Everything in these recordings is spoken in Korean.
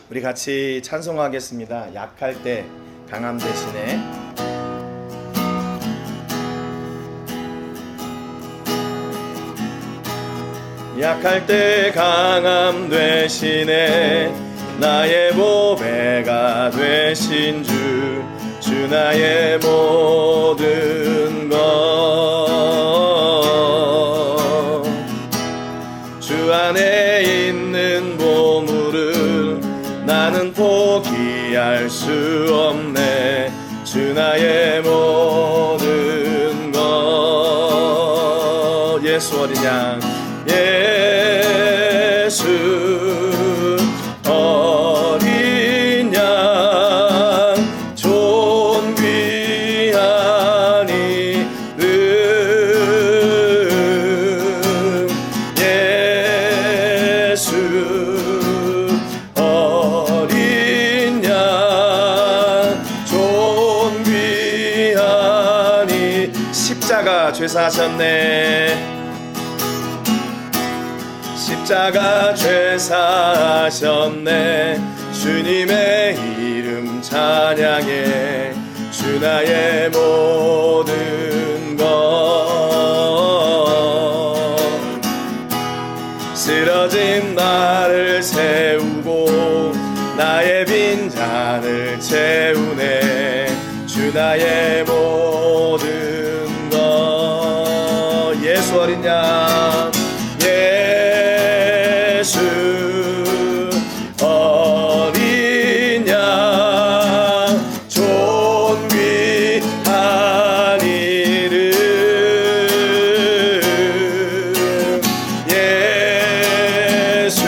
우리 같이 찬송하겠습니다. 약할 때 강함 대신에. 약할 때 강함 대신에 나의 보배가 되신 주 나의 모든 것. 주 안에 있는 보물을 나는 포기할 수 없네. 주 나의 모든 것. 예수 어린 양, 예수 어린 양, 존귀한 이름. 예수 어린 양, 존귀한 이 십자가 죄사하셨네. 십자가 죄사하셨네. 주님의 이름 찬양해. 주 나의 모든 것. 쓰러진 나를 세우고 나의 빈잔을 채우네. 주 나의 모든 것. 예수 어린 양, 예수 어린 양, 존귀한 이름. 예수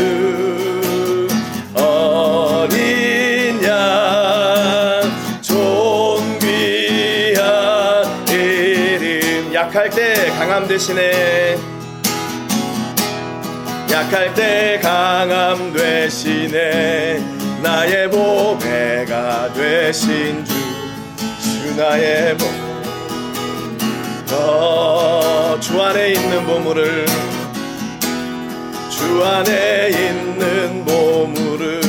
어린 양, 존귀한 이름. 약할 때 강함 대신에, 약할 때 강함 되시네. 나의 보배가 되신 주 나의 모든 것. 주 안에 있는 보물을, 주 안에 있는 보물을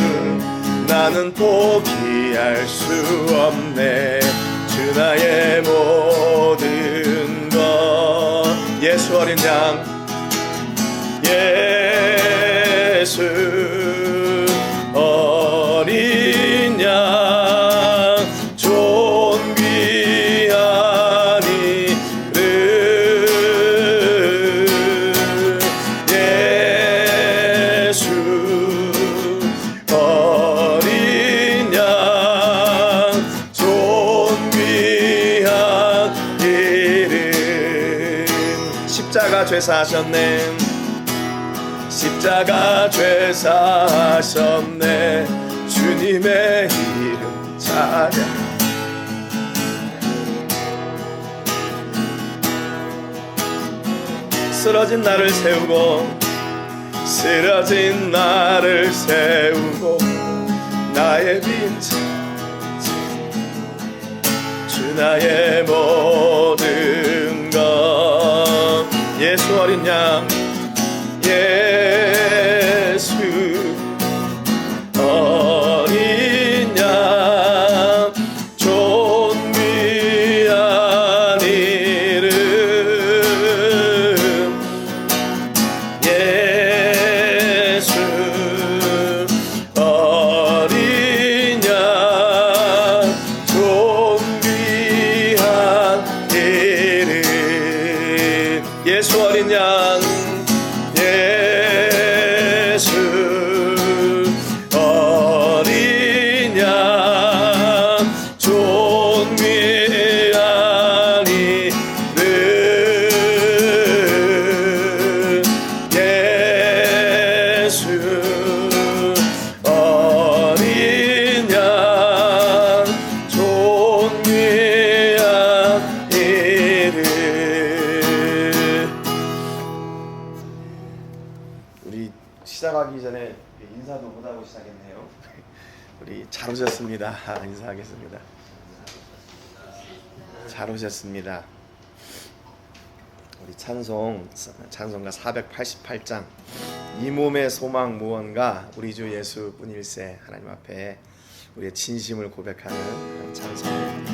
나는 포기할 수 없네. 주 나의 모든 것. 예수 어린 양, 예수 어린 양, 존귀한 이름. 예수 어린 양, 존귀한 이름. 십자가 죄사하셨네. 십자가 죄사하셨네. 주님의 이름 찬양. 쓰러진 나를 세우고, 쓰러진 나를 세우고 나의 빈잔, 주 나의 모든 것. 예수 어린 양, 예수 어린 양, 존귀한 이름. 예수 어린 양, 존귀한 이름. 예수 어린 양, 예수 어린 양, 존귀한 이름. 예수 어린 양, 존귀한 이름. 우리 시작하기 전에 인사도 못하고 시작했네요. 우리 잘 오셨습니다. 인사하겠습니다. 잘 오셨습니다. 우리 찬송가 488장 이 몸의 소망 무언가 우리 주 예수뿐일세. 하나님 앞에 우리의 진심을 고백하는 그런 찬송입니다.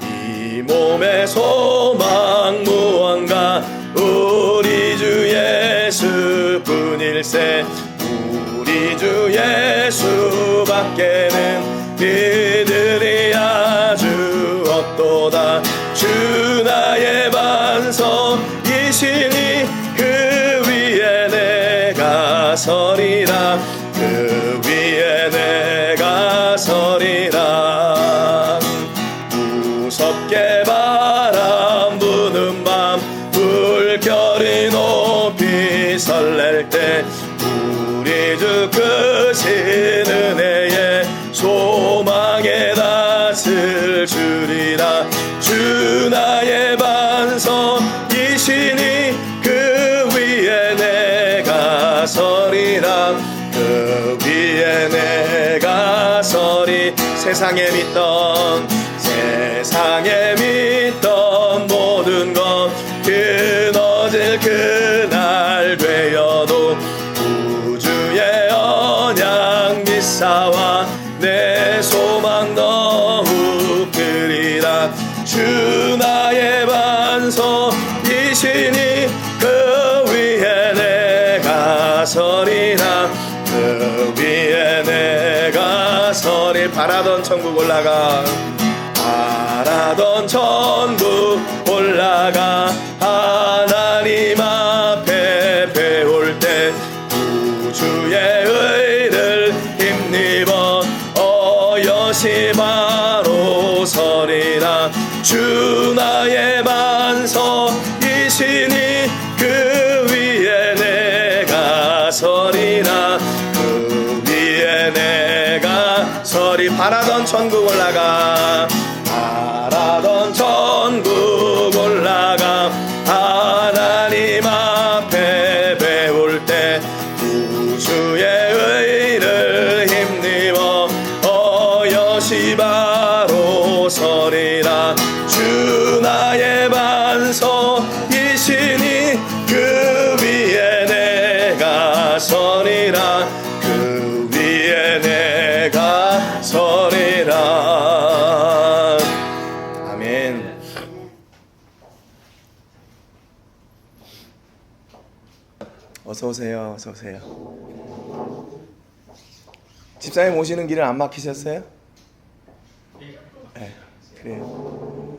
이 몸의 소망 무언가 우리 주 예수뿐일세. 우리 주 예수밖에는 이들이 아주 없도다. 주 나의 반석이시니 그 위에 내가 서리라. 그 위에 내가 서리라. 무섭게 바람 부는 밤 물결이 높이 설렐 때 우리 주 크신 은혜에 소망에 낯을 주리라. 주 나의 반석이시니 그 위에 내가 서리라. 그 위에 내가 서리. 세상에 믿던 모든 것 끊어질 그날 되어도 구주의 언약 미사와 내 소망 더욱 크리라. 주 나의 반석이시니 그 위에 내가 서리라. 그 위에 내가 서리. 바라던 천국 올라가. 바라던 천국 올라가. 하나님 앞에 배울 때 구주의 의를 힘입어 어여시 바로 서리라. 주 나의 반석이시니 그 위에 내가 서리라. 그 위에 내가 서리. 바라던 천국 올라가. 바라던 천국 올라가. 하나님 앞에 배울 때 구주의 의를 힘입어 어여시 바로 서리라. 주 나의 반석이시니 그 위에 내가 서리라. 그 위에 내가 서리라. 아멘. 어서 오세요. 어서 오세요. 집사님 오시는 길은 안 막히셨어요? 네, 그래요.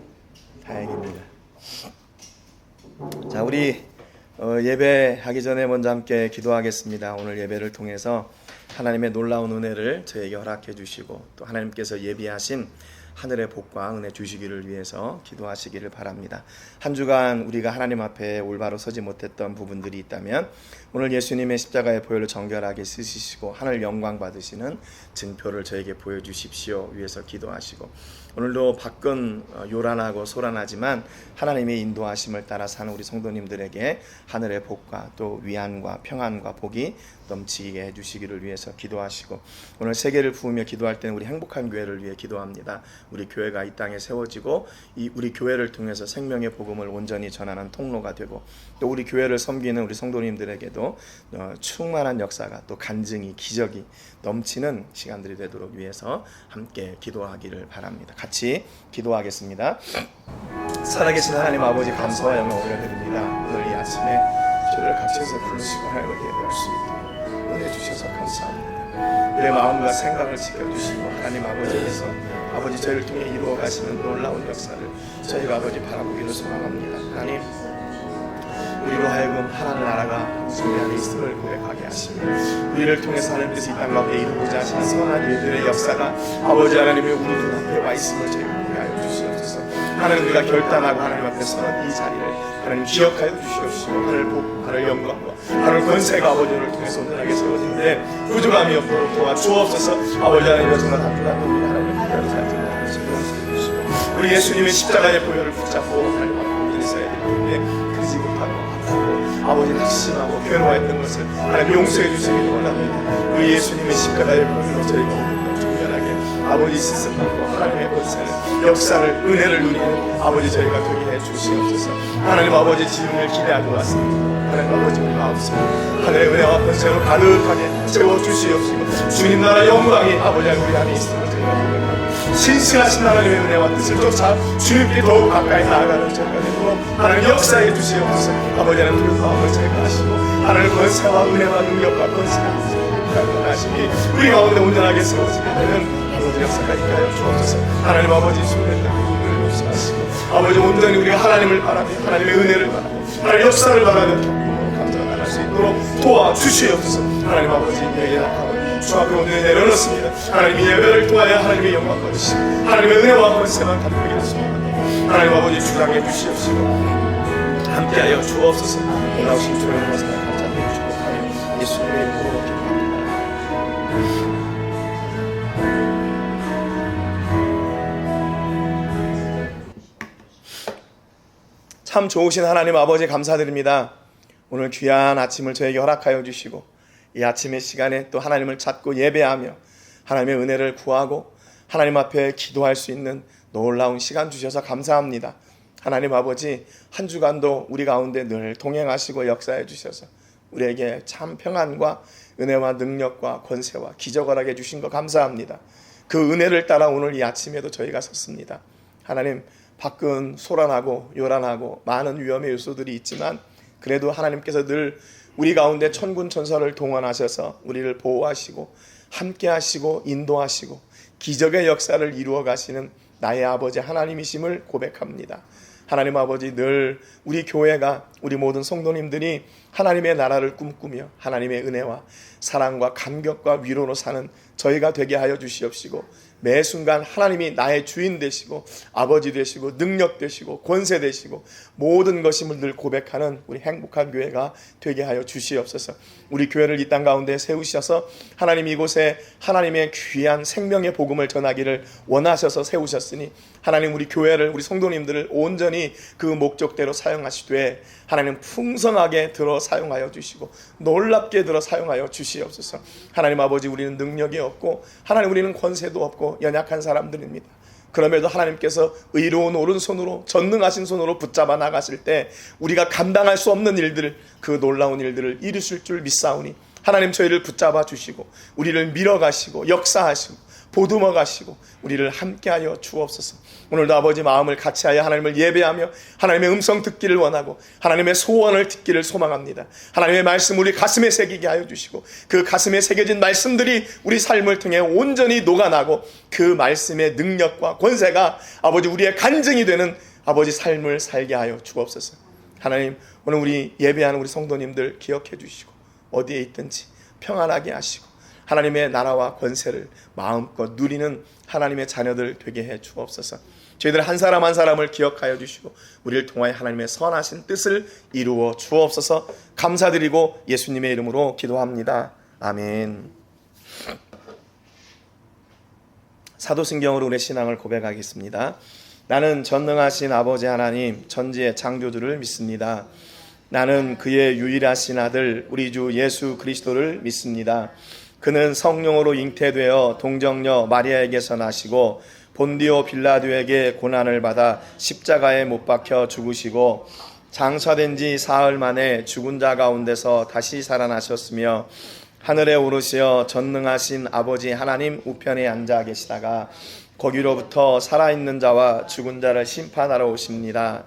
다행입니다. 자, 우리 예배하기 전에 먼저 함께 기도하겠습니다. 오늘 예배를 통해서 하나님의 놀라운 은혜를 저에게 허락해 주시고 또 하나님께서 예비하신 하늘의 복과 은혜 주시기를 위해서 기도하시기를 바랍니다. 한 주간 우리가 하나님 앞에 올바로 서지 못했던 부분들이 있다면 오늘 예수님의 십자가의 보혈을 정결하게 쓰시고 하늘 영광 받으시는 증표를 저에게 보여주십시오 위해서 기도하시고, 오늘도 밖은 요란하고 소란하지만 하나님의 인도하심을 따라 사는 우리 성도님들에게 하늘의 복과 또 위안과 평안과 복이 넘치게 해주시기를 위해서 기도하시고, 오늘 세계를 부으며 기도할 때는 우리 행복한 교회를 위해 기도합니다. 우리 교회가 이 땅에 세워지고 우리 교회를 통해서 생명의 복음을 온전히 전하는 통로가 되고, 또 우리 교회를 섬기는 우리 성도님들에게도 충만한 역사가 또 간증이 기적이 넘치는 시간들이 되도록 위해서 함께 기도하기를 바랍니다. 같이 기도하겠습니다. 살아계신 하나님 아버지, 감사와 영광을 올려드립니다. 오늘 이 아침에 저를 갇혀서 부르시고 하나님을 예배할 수 있도록 은혜 주셔서 감사합니다. 우리의 마음과 생각을 지켜주시고 하나님 아버지께서 아버지 저희를 통해 이루어 가시는 놀라운 역사를 저희가 아버지 바라보기를 소망합니다. 하나님, 우리로 하여금 하나님 나라가 우리 안에 있음을 고백하게 하시며 우리를 통해서 하나님께서 이 땅 가운데 이루고자 하시는 선한 일들의 역사가 아버지 하나님의 우리 눈앞에 와 있음을 저희가 보게 하여 주시옵소서. 하나님, 우리가 결단하고 하나님 앞에 서는 이 자리를 하나님 기억하여 주시옵시고, 하늘 복, 하늘 영광과 하늘 권세가 아버지를 통해서 온전하게 세워지는데 부족함이 없도록 도와주옵소서. 아버지 하나님의 정말 단단한 우리 하나님의 보혈을 살펴보고 주시고 우리 예수님의 십자가의 보혈을 붙잡고 하나님 앞에 있어야 되는데 그러지 못하고 아버지 낙심하고 괴로워했던 것을 하나님 용서해 주시기를 원합니다. 우리 예수님의 십자가의 보혈로 저희가 오늘도 정결하게 아버지 시선받고 하나님의 권세를, 역사를, 은혜를 누리는 아버지 저희가 되게 해주시옵소서. 하나님 아버지 지금을 기대하고 왔습니다. 하나님 아버지 우리 마음속에 하늘의 은혜와 권세로 가득하게 채워주시옵시고 주님 나라 영광이 아버지 우리 안에 있음을 저희가 고백합니다. 신실하신 하나님의 은혜와 뜻을 쫓아 주님께 더욱 가까이 나아가는 저희가 되도록 하나님 역사해 주시옵소서. 아버지 하나님 그 마음을 저희가 하시고 하나님 권세와 은혜와 능력과 권세가 하심이 우리 가운데 온전하게 세워지게 되는 아버지 역사가 있게 하여 주옵소서. 하나님 아버지 수고했다 오늘 역사하시고 아버지 온전히 우리가 하나님을 바라며 하나님의 은혜를 바라며 하나님의 역사를 바라며 감사가 나갈 수 있도록 도와주시옵소서. 하나님 아버지 예배에 나타나 주 앞에 오늘 내려놓습니다. 하나님의 예배를 통하여 하나님의 영광 받으시고 하나님의 은혜와 권세만 가득하게 하시옵소서. 하나님 아버지 주장해 주시옵시고 함께하여 주옵소서. 놀라우신 주의 은혜와 사랑 감사드리고 축복하며 예수님의 이름으로 기도합니다. 참 좋으신 하나님 아버지 감사드립니다. 오늘 귀한 아침을 저에게 허락하여 주시고 이 아침의 시간에 또 하나님을 찾고 예배하며 하나님의 은혜를 구하고 하나님 앞에 기도할 수 있는 놀라운 시간 주셔서 감사합니다. 하나님 아버지 한 주간도 우리 가운데 늘 동행하시고 역사해 주셔서 우리에게 참 평안과 은혜와 능력과 권세와 기적을 하게 주신 거 감사합니다. 그 은혜를 따라 오늘 이 아침에도 저희가 섰습니다. 하나님 밖은 소란하고 요란하고 많은 위험의 요소들이 있지만 그래도 하나님께서 늘 우리 가운데 천군 천사를 동원하셔서 우리를 보호하시고 함께하시고 인도하시고 기적의 역사를 이루어 가시는 나의 아버지 하나님이심을 고백합니다. 하나님 아버지 늘 우리 교회가 우리 모든 성도님들이 하나님의 나라를 꿈꾸며 하나님의 은혜와 사랑과 감격과 위로로 사는 저희가 되게 하여 주시옵시고 매 순간 하나님이 나의 주인 되시고 아버지 되시고 능력 되시고 권세 되시고 모든 것임을 늘 고백하는 우리 행복한 교회가 되게 하여 주시옵소서. 우리 교회를 이 땅 가운데 세우셔서 하나님 이곳에 하나님의 귀한 생명의 복음을 전하기를 원하셔서 세우셨으니 하나님 우리 교회를 우리 성도님들을 온전히 그 목적대로 사용하시되 하나님 풍성하게 들어 사용하여 주시고 놀랍게 들어 사용하여 주시옵소서. 하나님 아버지 우리는 능력이 없고 하나님 우리는 권세도 없고 연약한 사람들입니다. 그럼에도 하나님께서 의로운 오른손으로 전능하신 손으로 붙잡아 나가실 때 우리가 감당할 수 없는 일들을 그 놀라운 일들을 이루실 줄 믿사오니 하나님 저희를 붙잡아 주시고 우리를 밀어가시고 역사하시고 보듬어 가시고 우리를 함께하여 주옵소서. 오늘도 아버지 마음을 같이하여 하나님을 예배하며 하나님의 음성 듣기를 원하고 하나님의 소원을 듣기를 소망합니다. 하나님의 말씀 우리 가슴에 새기게 하여 주시고 그 가슴에 새겨진 말씀들이 우리 삶을 통해 온전히 녹아나고 그 말씀의 능력과 권세가 아버지 우리의 간증이 되는 아버지 삶을 살게 하여 주옵소서. 하나님 오늘 우리 예배하는 우리 성도님들 기억해 주시고 어디에 있든지 평안하게 하시고 하나님의 나라와 권세를 마음껏 누리는 하나님의 자녀들 되게 해 주옵소서. 저희들 한 사람 한 사람을 기억하여 주시고 우리를 통하여 하나님의 선하신 뜻을 이루어 주옵소서. 감사드리고 예수님의 이름으로 기도합니다. 아멘. 사도신경으로 우리의 신앙을 고백하겠습니다. 나는 전능하신 아버지 하나님 전지의 창조주를 믿습니다. 나는 그의 유일하신 아들 우리 주 예수 그리스도를 믿습니다. 그는 성령으로 잉태되어 동정녀 마리아에게서 나시고 본디오 빌라도에게 고난을 받아 십자가에 못 박혀 죽으시고 장사된 지 사흘 만에 죽은 자 가운데서 다시 살아나셨으며 하늘에 오르시어 전능하신 아버지 하나님 우편에 앉아 계시다가 거기로부터 살아있는 자와 죽은 자를 심판하러 오십니다.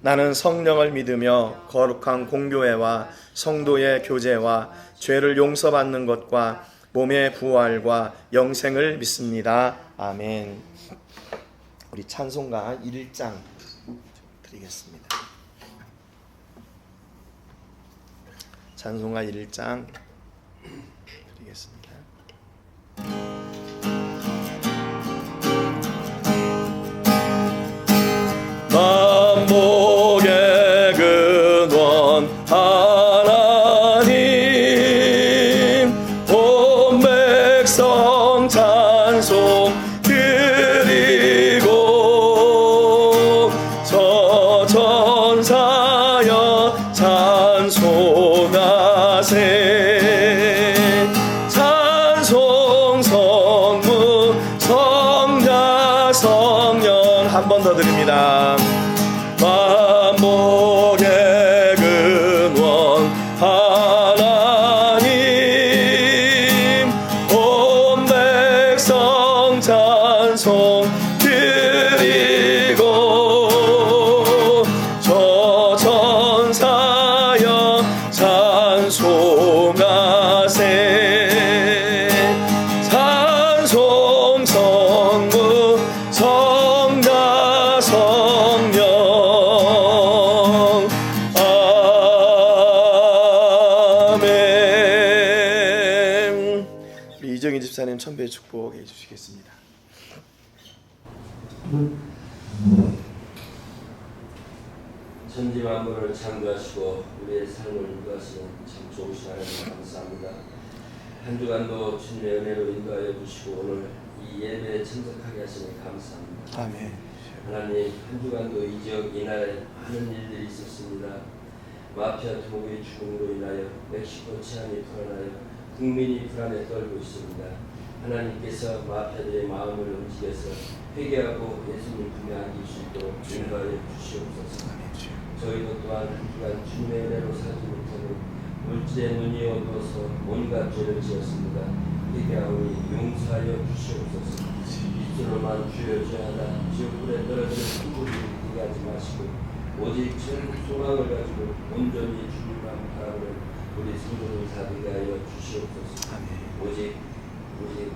나는 성령을 믿으며 거룩한 공교회와 성도의 교제와 죄를 용서받는 것과 몸의 부활과 영생을 믿습니다. 아멘. 우리 찬송가 1장 드리겠습니다. 찬송가 1장 드리겠습니다. 만복의 근원 하나님 온 백성 찬송 드리고 저 천사여 찬송하세 목사님 천배의 축복해 주시겠습니다. 천지 만물을 창조하시고 우리의 삶을 인도하시는 참 좋으신 하나님 감사합니다. 한 주간도 주님의 은혜로 인도하여 주시고 오늘 이 예배에 참석하게 하시니 감사합니다. 아멘. 하나님, 한 주간도 이 지역 이날에 많은 일들이 있었습니다. 마피아 두목의 죽음으로 인하여 멕시코 치안이 불안하여 국민이 불안에 떨고 있습니다. 하나님께서 마피아들의 마음을 움직여서 회개하고 예수님 품에 안길 수 있도록 인도하여 주시옵소서. 저희도 또한 한 주간 주님의 은혜로 살지 못하고 물질의 눈이 어두워서 온갖 죄를 지었습니다. 회개하오니 용서하여 주시옵소서. 입술로만 주여 주하나 지옥불에 떨어지는 천국을 이르게 하지 마시고 오직 소망을 가지고 온전히 주님만 바라보는 우리 성도를 사되게 하여 주시옵소서. 오직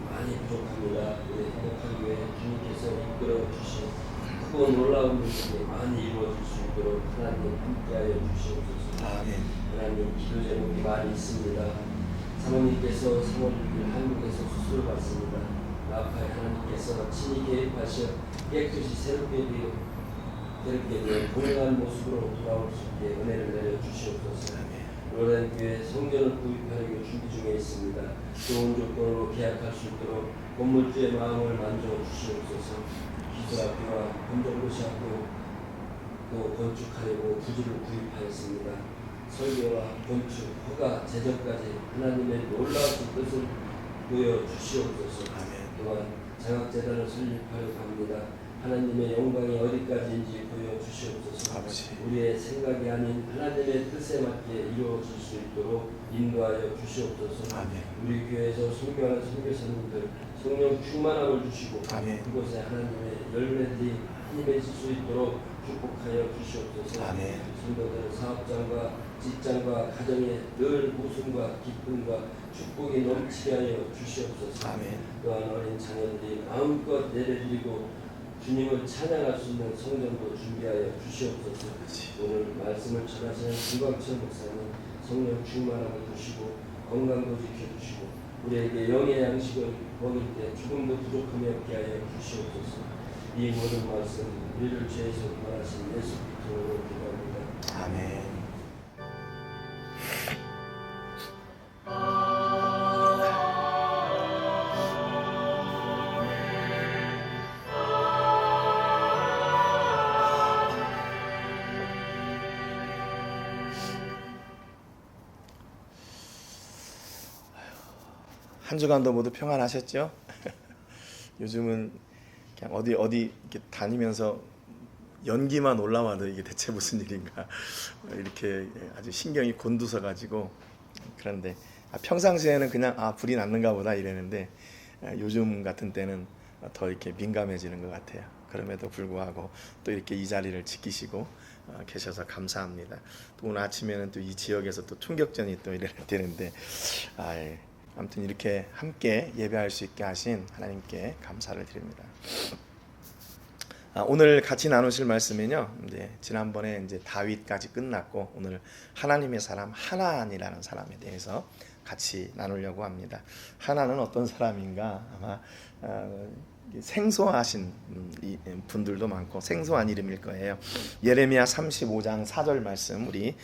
많이 부족합니다. 우리 행복한 교회 주님께서 이끌어 주신 크고 놀라운 일들이 많이 이루어질 수 있도록 하나님 함께하여 주시옵소서. 하나님, 기도 제목이 많이 있습니다. 사모님께서 3월 6일 한국에서 수술을 받습니다. 마파의 하나님께서 친히 개입하셔 깨끗이 새롭게 되어 건강한 모습으로 돌아올 수 있게 은혜를 내려 주시옵소서. 로렌 교회 성전을 구입하려고 준비 중에 있습니다. 좋은 조건으로 계약할 수 있도록 건물주의 마음을 만져 주시옵소서. 기술학교와 건축고시학교 또 건축하려고 부지를 구입하였습니다. 설계와 건축, 허가, 제정까지 하나님의 놀라운 뜻을 보여 주시옵소서. 또한 장학재단을 설립하려고 합니다. 하나님의 영광이 어디까지인지 보여주시옵소서. 우리의 생각이 아닌 하나님의 뜻에 맞게 이루어질 수 있도록 인도하여 주시옵소서. 우리 교회에서 선교하는 선교사님들 성령 충만함을 주시고 그곳에 하나님의 열매들이 많이 맺을 수 있도록 축복하여 주시옵소서. 성도들 사업장과 직장과 가정에 늘 웃음과 기쁨과 축복이 넘치게 하여 주시옵소서. 또한 어린 자녀들이 마음껏 예배드리고 주님을 찬양할 수 있는 성전도 준비하여 주시옵소서. 오늘 말씀을 전하시는 김광철 목사님 성령 충만함을 주시고 건강도 지켜주시고 우리에게 영의 양식을 먹을 때 조금도 부족함이 없게 하여 주시옵소서. 이 모든 말씀 우리를 죄에서 구원하신 예수 그리스도로 기도합니다. 아멘. 한 주간도 모두 평안하셨죠? 요즘은 그냥 어디 이렇게 다니면서 연기만 올라와도 이게 대체 무슨 일인가 이렇게 아주 신경이 곤두서 가지고 그런데 평상시에는 그냥 불이 났는가 보다 이랬는데 요즘 같은 때는 더 이렇게 민감해지는 것 같아요. 그럼에도 불구하고 또 이렇게 이 자리를 지키시고 계셔서 감사합니다. 또 오늘 아침에는 또 이 지역에서 또 총격전이 또 일어날 때인데 아무튼 이렇게 함께 예배할 수 있게 하신 하나님께 감사를 드립니다. 오늘 같이 나누실 말씀은요. 이제 지난번에 이제 다윗까지 끝났고 오늘 하나님의 사람 하난이라는 사람에 대해서 같이 나누려고 합니다. 하난은 어떤 사람인가? 아마 생소하신 분들도 많고 생소한 이름일 거예요. 예레미야 35장 4절 말씀 우리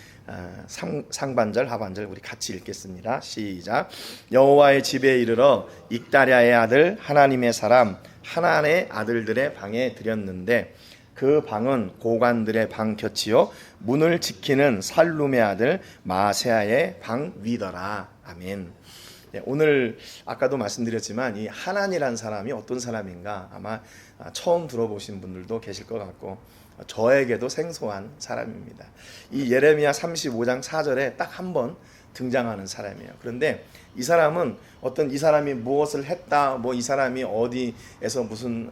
상반절 하반절 우리 같이 읽겠습니다. 시작. 여호와의 집에 이르러 익다랴의 아들 하나님의 사람 하난의 아들들의 방에 들였는데 그 방은 고관들의 방 곁이요 문을 지키는 살룸의 아들 마세야의 방 위더라. 아멘. 오늘 아까도 말씀드렸지만 이 하난이라는 사람이 어떤 사람인가 아마 처음 들어보신 분들도 계실 것 같고 저에게도 생소한 사람입니다. 이 예레미야 35장 4절에 딱 한 번 등장하는 사람이에요. 그런데 이 사람은 이 사람이 무엇을 했다, 이 사람이 어디에서 무슨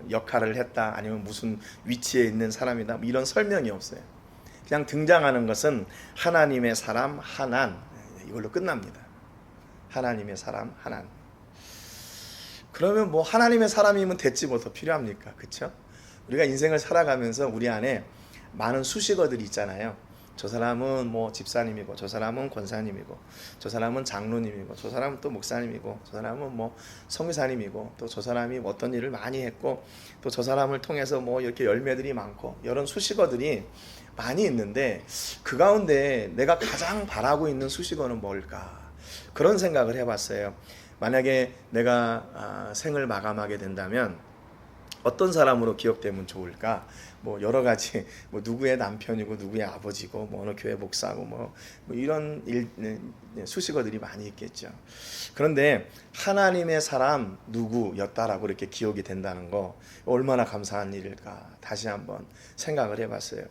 역할을 했다, 아니면 무슨 위치에 있는 사람이다, 이런 설명이 없어요. 그냥 등장하는 것은 하나님의 사람 하난, 이걸로 끝납니다. 하나님의 사람 하난. 그러면 하나님의 사람이면 됐지 더 필요합니까? 그렇죠? 우리가 인생을 살아가면서 우리 안에 많은 수식어들이 있잖아요. 저 사람은 뭐 집사님이고, 저 사람은 권사님이고, 저 사람은 장로님이고, 저 사람은 또 목사님이고, 저 사람은 뭐 성교사님이고, 또 저 사람이 어떤 일을 많이 했고, 또 저 사람을 통해서 뭐 이렇게 열매들이 많고, 이런 수식어들이 많이 있는데, 그 가운데 내가 가장 바라고 있는 수식어는 뭘까? 그런 생각을 해봤어요. 만약에 내가 생을 마감하게 된다면 어떤 사람으로 기억되면 좋을까? 뭐 여러 가지, 뭐 누구의 남편이고 누구의 아버지고 뭐 어느 교회 목사고 뭐 이런 수식어들이 많이 있겠죠. 그런데 하나님의 사람 누구였다라고 이렇게 기억이 된다는 거 얼마나 감사한 일일까? 다시 한번 생각을 해봤어요.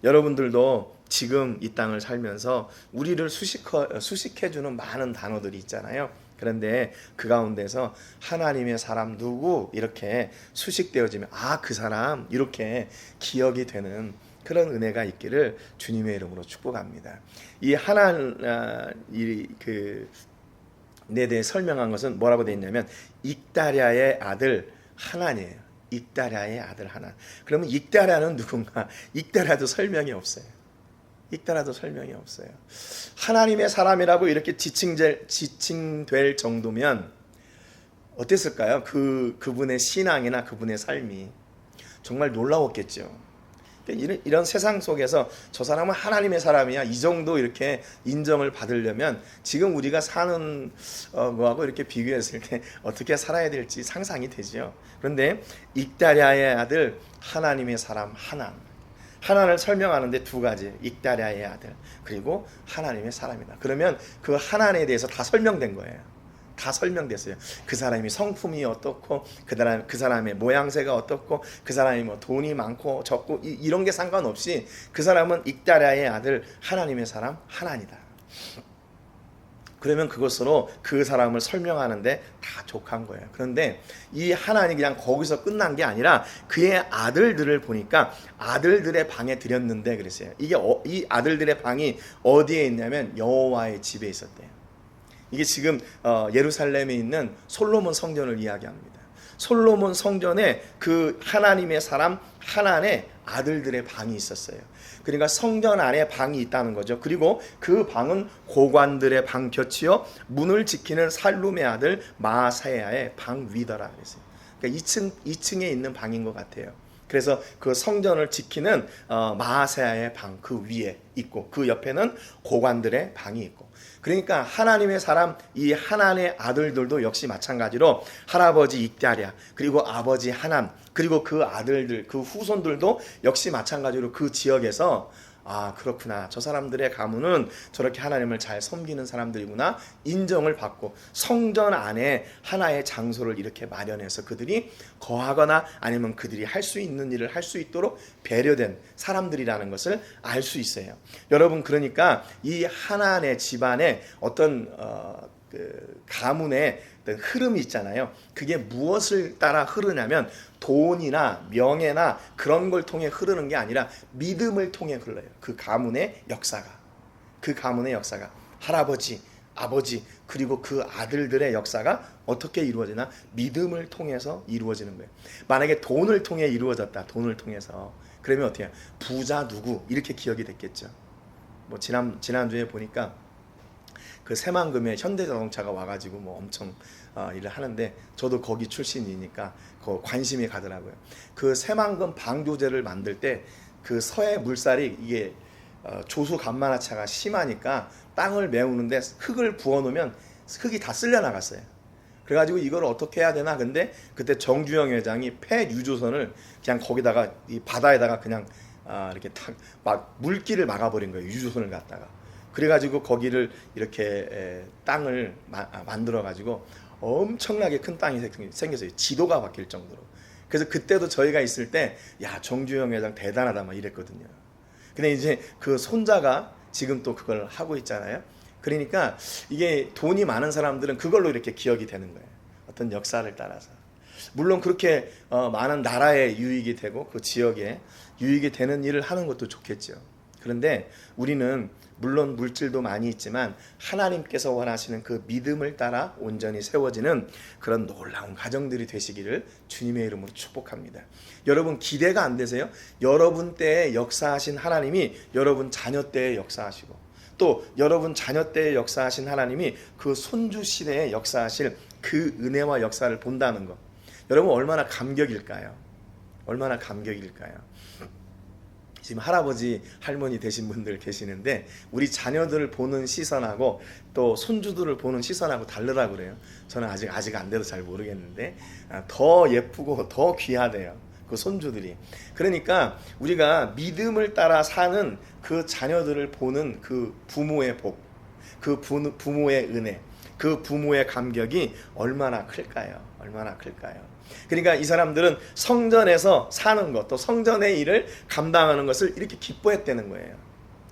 여러분들도 지금 이 땅을 살면서 우리를 수식해주는 많은 단어들이 있잖아요. 그런데 그 가운데서 하나님의 사람 누구 이렇게 수식되어지면 그 사람 이렇게 기억이 되는 그런 은혜가 있기를 주님의 이름으로 축복합니다. 이 네 대해 설명한 것은 뭐라고 되어 있냐면 익다랴의 아들 하나니에요. 익다랴의 아들 하나. 그러면 익다랴는 누군가? 익다랴도 설명이 없어요. 읽더라도 설명이 없어요. 하나님의 사람이라고 이렇게 지칭될 정도면 어땠을까요? 그분의 신앙이나 그분의 삶이 정말 놀라웠겠죠. 이런 세상 속에서 저 사람은 하나님의 사람이야 이 정도 이렇게 인정을 받으려면 지금 우리가 사는 거하고 이렇게 비교했을 때 어떻게 살아야 될지 상상이 되죠. 그런데 익다랴의 아들 하나님의 사람 하나를 설명하는데 두 가지, 익다랴의 아들 그리고 하나님의 사람이다. 그러면 그 하나님에 대해서 다 설명된 거예요. 다 설명됐어요. 그 사람이 성품이 어떻고 그 사람의 모양새가 어떻고 그 사람이 뭐 돈이 많고 적고 이런 게 상관없이 그 사람은 익다랴의 아들 하나님의 사람 하나니다. 그러면 그것으로 그 사람을 설명하는데 다 족한 거예요. 그런데 이 하나님이 그냥 거기서 끝난 게 아니라 그의 아들들을 보니까 아들들의 방에 들였는데 그랬어요. 이 아들들의 방이 어디에 있냐면 여호와의 집에 있었대요. 이게 지금 예루살렘에 있는 솔로몬 성전을 이야기합니다. 솔로몬 성전에 그 하나님의 사람 하나님의 아들들의 방이 있었어요. 그러니까 성전 안에 방이 있다는 거죠. 그리고 그 방은 고관들의 방 곁이요 문을 지키는 살룸의 아들 마아사야의 방 위더라 그랬어요. 그러니까 2층에 있는 방인 것 같아요. 그래서 그 성전을 지키는 마아사야의 방 그 위에 있고 그 옆에는 고관들의 방이 있고 그러니까 하나님의 사람 이 하나님의 아들들도 역시 마찬가지로 할아버지 익다랴 그리고 아버지 하남 그리고 그 아들들 그 후손들도 역시 마찬가지로 그 지역에서 그렇구나 저 사람들의 가문은 저렇게 하나님을 잘 섬기는 사람들이구나 인정을 받고 성전 안에 하나의 장소를 이렇게 마련해서 그들이 거하거나 아니면 그들이 할 수 있는 일을 할 수 있도록 배려된 사람들이라는 것을 알 수 있어요. 여러분 그러니까 이 하나님의 집안에 어떤 가문의 어떤 흐름이 있잖아요. 그게 무엇을 따라 흐르냐면 돈이나 명예나 그런 걸 통해 흐르는 게 아니라 믿음을 통해 흘러요. 그 가문의 역사가 할아버지, 아버지 그리고 그 아들들의 역사가 어떻게 이루어지나 믿음을 통해서 이루어지는 거예요. 만약에 돈을 통해 이루어졌다. 돈을 통해서 그러면 어떻게 해요? 부자 누구 이렇게 기억이 됐겠죠. 뭐 지난주에 보니까 그 새만금에 현대자동차가 와가지고 뭐 엄청 일을 하는데 저도 거기 출신이니까 관심이 가더라고요. 그 새만금 방조제를 만들 때 그 서해 물살이 이게 조수 간만화차가 심하니까 땅을 메우는데 흙을 부어놓으면 흙이 다 쓸려 나갔어요. 그래가지고 이걸 어떻게 해야 되나 근데 그때 정주영 회장이 폐유조선을 그냥 거기다가 이 바다에다가 그냥 이렇게 막 물길을 막아버린 거예요. 유조선을 갖다가. 그래가지고 거기를 이렇게 땅을 만들어가지고 엄청나게 큰 땅이 생겼어요. 지도가 바뀔 정도로. 그래서 그때도 저희가 있을 때 야 정주영 회장 대단하다 막 이랬거든요. 근데 이제 그 손자가 지금 또 그걸 하고 있잖아요. 그러니까 이게 돈이 많은 사람들은 그걸로 이렇게 기억이 되는 거예요. 어떤 역사를 따라서. 물론 그렇게 많은 나라에 유익이 되고 그 지역에 유익이 되는 일을 하는 것도 좋겠죠. 그런데 우리는 물론 물질도 많이 있지만 하나님께서 원하시는 그 믿음을 따라 온전히 세워지는 그런 놀라운 가정들이 되시기를 주님의 이름으로 축복합니다. 여러분 기대가 안 되세요? 여러분 때에 역사하신 하나님이 여러분 자녀 때에 역사하시고, 또 여러분 자녀 때에 역사하신 하나님이 그 손주 시대에 역사하실 그 은혜와 역사를 본다는 것, 여러분 얼마나 감격일까요? 얼마나 감격일까요? 지금 할아버지 할머니 되신 분들 계시는데 우리 자녀들을 보는 시선하고 또 손주들을 보는 시선하고 다르다고 그래요. 저는 아직 안 돼서 잘 모르겠는데 더 예쁘고 더 귀하대요, 그 손주들이. 그러니까 우리가 믿음을 따라 사는 그 자녀들을 보는 그 부모의 복, 그 부모의 은혜, 그 부모의 감격이 얼마나 클까요? 얼마나 클까요? 그러니까 이 사람들은 성전에서 사는 것, 또 성전의 일을 감당하는 것을 이렇게 기뻐했다는 거예요.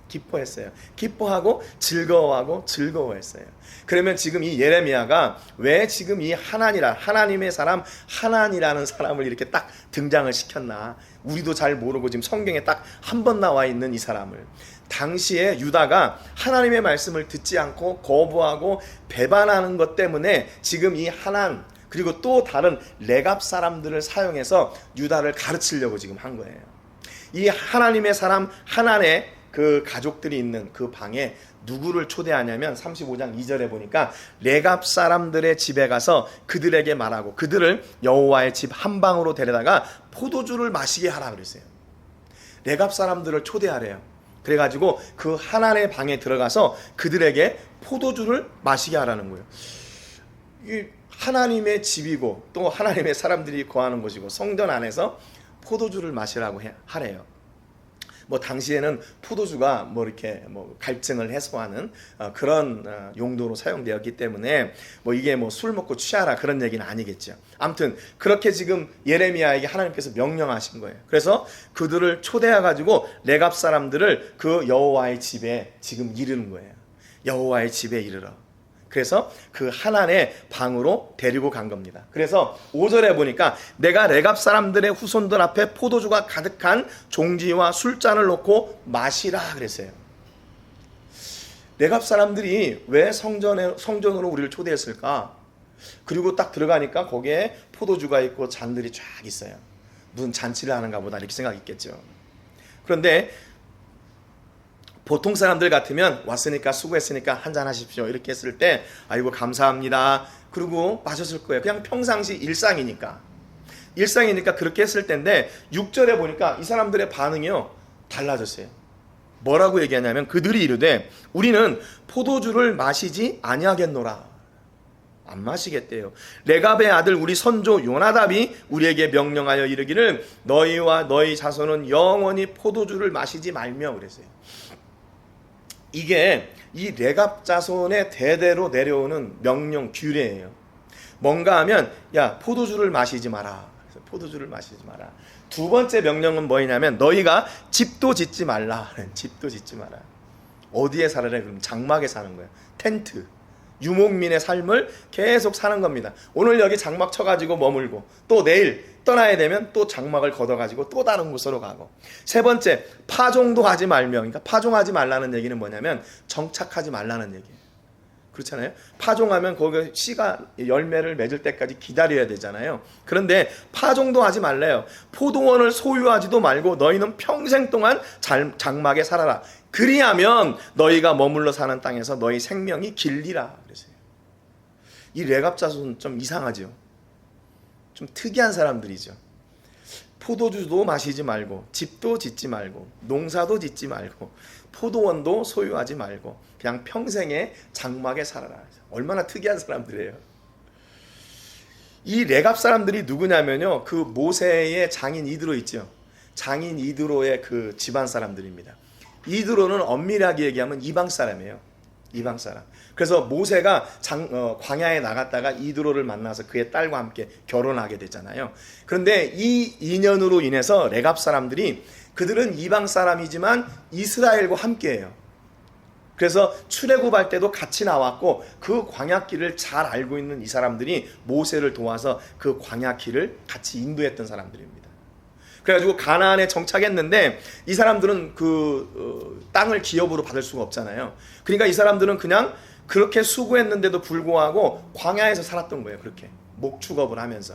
기뻐했어요. 기뻐하고 즐거워하고 즐거워했어요. 그러면 지금 이 예레미야가 왜 지금 이 하나님의 사람 하난이라는 사람을 이렇게 딱 등장을 시켰나? 우리도 잘 모르고 지금 성경에 딱 한 번 나와 있는 이 사람을, 당시에 유다가 하나님의 말씀을 듣지 않고 거부하고 배반하는 것 때문에 지금 이 하난, 그리고 또 다른 레갑 사람들을 사용해서 유다를 가르치려고 지금 한 거예요. 이 하나님의 사람 하난의 그 가족들이 있는 그 방에 누구를 초대하냐면 35장 2절에 보니까 레갑 사람들의 집에 가서 그들에게 말하고 그들을 여호와의 집 한 방으로 데려다가 포도주를 마시게 하라 그랬어요. 레갑 사람들을 초대하래요. 그래가지고 그 하난의 방에 들어가서 그들에게 포도주를 마시게 하라는 거예요. 이 하나님의 집이고 또 하나님의 사람들이 거하는 곳이고 성전 안에서 포도주를 마시라고 하래요. 뭐 당시에는 포도주가 뭐 이렇게 뭐 갈증을 해소하는 그런 용도로 사용되었기 때문에 뭐 이게 뭐 술 먹고 취하라 그런 얘기는 아니겠죠. 아무튼 그렇게 지금 예레미야에게 하나님께서 명령하신 거예요. 그래서 그들을 초대해 가지고 레갑 사람들을 그 여호와의 집에 지금 이르는 거예요. 여호와의 집에 이르러. 그래서 그 하난의 방으로 데리고 간 겁니다. 그래서 5절에 보니까 내가 레갑 사람들의 후손들 앞에 포도주가 가득한 종지와 술잔을 놓고 마시라 그랬어요. 레갑 사람들이 왜 성전으로 우리를 초대했을까? 그리고 딱 들어가니까 거기에 포도주가 있고 잔들이 쫙 있어요. 무슨 잔치를 하는가 보다 이렇게 생각했겠죠. 그런데 보통 사람들 같으면 왔으니까 수고했으니까 한잔 하십시오 이렇게 했을 때 아이고 감사합니다 그리고 마셨을 거예요. 그냥 평상시 일상이니까 그렇게 했을 텐데 6절에 보니까 이 사람들의 반응이요 달라졌어요. 뭐라고 얘기하냐면 그들이 이르되 우리는 포도주를 마시지 아니하겠노라. 안 마시겠대요. 레갑의 아들 우리 선조 요나답이 우리에게 명령하여 이르기를 너희와 너희 자손은 영원히 포도주를 마시지 말며 그랬어요. 이게 이 레갑 자손의 대대로 내려오는 명령 규례예요. 뭔가 하면 야 포도주를 마시지 마라. 포도주를 마시지 마라. 두 번째 명령은 뭐냐면 너희가 집도 짓지 말라. 집도 짓지 마라. 어디에 살아래? 그럼 장막에 사는 거예요. 텐트. 유목민의 삶을 계속 사는 겁니다. 오늘 여기 장막 쳐가지고 머물고 또 내일 떠나야 되면 또 장막을 걷어가지고 또 다른 곳으로 가고. 세 번째, 파종도 하지 말며. 그러니까 파종하지 말라는 얘기는 뭐냐면 정착하지 말라는 얘기예요. 그렇잖아요. 파종하면 거기 씨가 열매를 맺을 때까지 기다려야 되잖아요. 그런데 파종도 하지 말래요. 포도원을 소유하지도 말고 너희는 평생 동안 장막에 살아라. 그리하면 너희가 머물러 사는 땅에서 너희 생명이 길리라 그랬어요. 이 레갑 자손은 좀 이상하죠. 좀 특이한 사람들이죠. 포도주도 마시지 말고 집도 짓지 말고 농사도 짓지 말고 포도원도 소유하지 말고 그냥 평생에 장막에 살아라. 얼마나 특이한 사람들이에요. 이 레갑 사람들이 누구냐면요, 그 모세의 장인 이드로 있죠. 장인 이드로의 그 집안 사람들입니다. 이드로는 엄밀하게 얘기하면 이방 사람이에요. 이방 사람. 그래서 모세가 광야에 나갔다가 이드로를 만나서 그의 딸과 함께 결혼하게 되잖아요. 그런데 이 인연으로 인해서 레갑 사람들이 그들은 이방 사람이지만 이스라엘과 함께해요. 그래서 출애굽할 때도 같이 나왔고 그 광야길을 잘 알고 있는 이 사람들이 모세를 도와서 그 광야길을 같이 인도했던 사람들입니다. 그래가지고 가나안에 정착했는데 이 사람들은 그 땅을 기업으로 받을 수가 없잖아요. 그러니까 이 사람들은 그냥 그렇게 수고했는데도 불구하고 광야에서 살았던 거예요. 그렇게 목축업을 하면서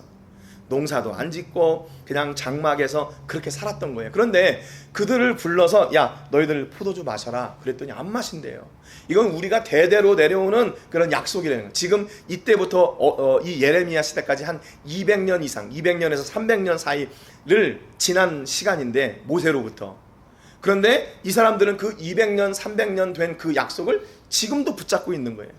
농사도 안 짓고 그냥 장막에서 그렇게 살았던 거예요. 그런데 그들을 불러서 야 너희들 포도주 마셔라 그랬더니 안 마신대요. 이건 우리가 대대로 내려오는 그런 약속이라는 거예요. 지금 이때부터 이 예레미야 시대까지 한 200년 이상 200년에서 300년 사이를 지난 시간인데 모세로부터. 그런데 이 사람들은 그 200년 300년 된 그 약속을 지금도 붙잡고 있는 거예요.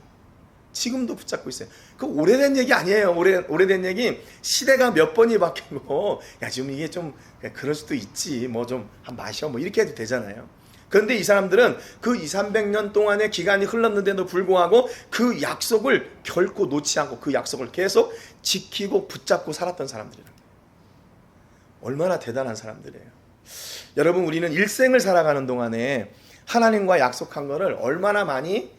지금도 붙잡고 있어요. 그 오래된 얘기 아니에요. 오래된 얘기. 시대가 몇 번이 바뀌고 야 지금 이게 좀 그럴 수도 있지 뭐 좀 한 마셔 뭐 이렇게 해도 되잖아요. 그런데 이 사람들은 그 200~300년 동안의 기간이 흘렀는데도 불구하고 그 약속을 결코 놓지 않고 그 약속을 계속 지키고 붙잡고 살았던 사람들이에요. 얼마나 대단한 사람들이에요. 여러분 우리는 일생을 살아가는 동안에 하나님과 약속한 거를 얼마나 많이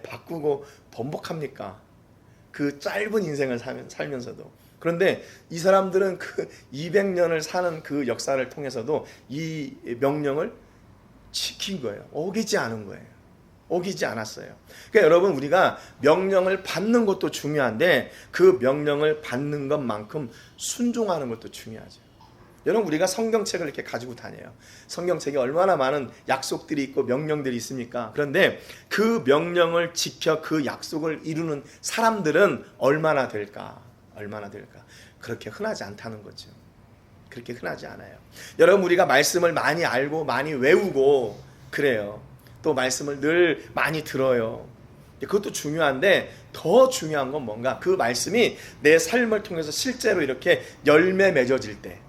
바꾸고 번복합니까? 그 짧은 인생을 살면서도. 그런데 이 사람들은 그 200년을 사는 그 역사를 통해서도 이 명령을 지킨 거예요. 어기지 않은 거예요. 어기지 않았어요. 그러니까 여러분 우리가 명령을 받는 것도 중요한데 그 명령을 받는 것만큼 순종하는 것도 중요하죠. 여러분 우리가 성경책을 이렇게 가지고 다녀요. 성경책에 얼마나 많은 약속들이 있고 명령들이 있습니까? 그런데 그 명령을 지켜 그 약속을 이루는 사람들은 얼마나 될까? 얼마나 될까? 그렇게 흔하지 않다는 거죠. 그렇게 흔하지 않아요. 여러분 우리가 말씀을 많이 알고 많이 외우고 그래요. 또 말씀을 늘 많이 들어요. 그것도 중요한데 더 중요한 건 뭔가 그 말씀이 내 삶을 통해서 실제로 이렇게 열매 맺어질 때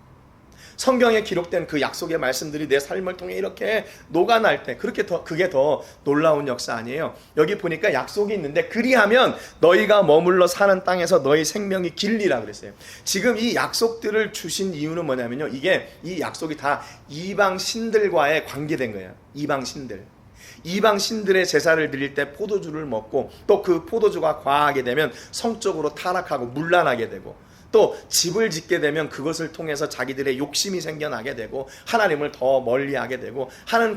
성경에 기록된 그 약속의 말씀들이 내 삶을 통해 이렇게 녹아날 때 그게 더 놀라운 역사 아니에요. 여기 보니까 약속이 있는데 그리하면 너희가 머물러 사는 땅에서 너희 생명이 길리라 그랬어요. 지금 이 약속들을 주신 이유는 뭐냐면요. 이 약속이 다 이방 신들과의 관계된 거예요. 이방 신들의 제사를 드릴 때 포도주를 먹고 또 그 포도주가 과하게 되면 성적으로 타락하고 문란하게 되고 또 집을 짓게 되면 그것을 통해서 자기들의 욕심이 생겨나게 되고 하나님을 더 멀리하게 되고 하는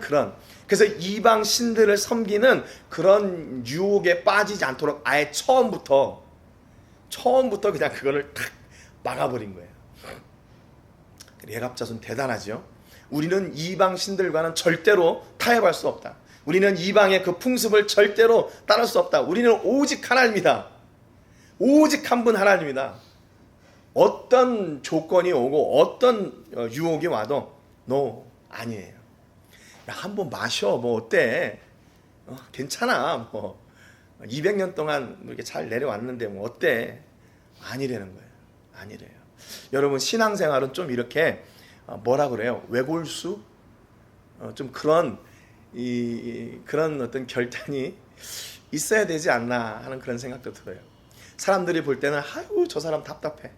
그래서 이방 신들을 섬기는 그런 유혹에 빠지지 않도록 아예 처음부터 그냥 그거를 탁 막아버린 거예요. 레갑자손 대단하죠. 우리는 이방 신들과는 절대로 타협할 수 없다. 우리는 이방의 그 풍습을 절대로 따를 수 없다. 우리는 오직 하나님이다. 오직 한 분 하나님이다. 어떤 조건이 오고 어떤 유혹이 와도 아니에요. 야, 한번 마셔. 뭐 어때? 괜찮아. 뭐 200년 동안 이렇게 잘 내려왔는데 뭐 어때? 아니라는 거예요. 아니래요. 여러분 신앙생활은 좀 이렇게 뭐라 그래요? 외골수? 좀 그런 어떤 결단이 있어야 되지 않나 하는 그런 생각도 들어요. 사람들이 볼 때는 아유 저 사람 답답해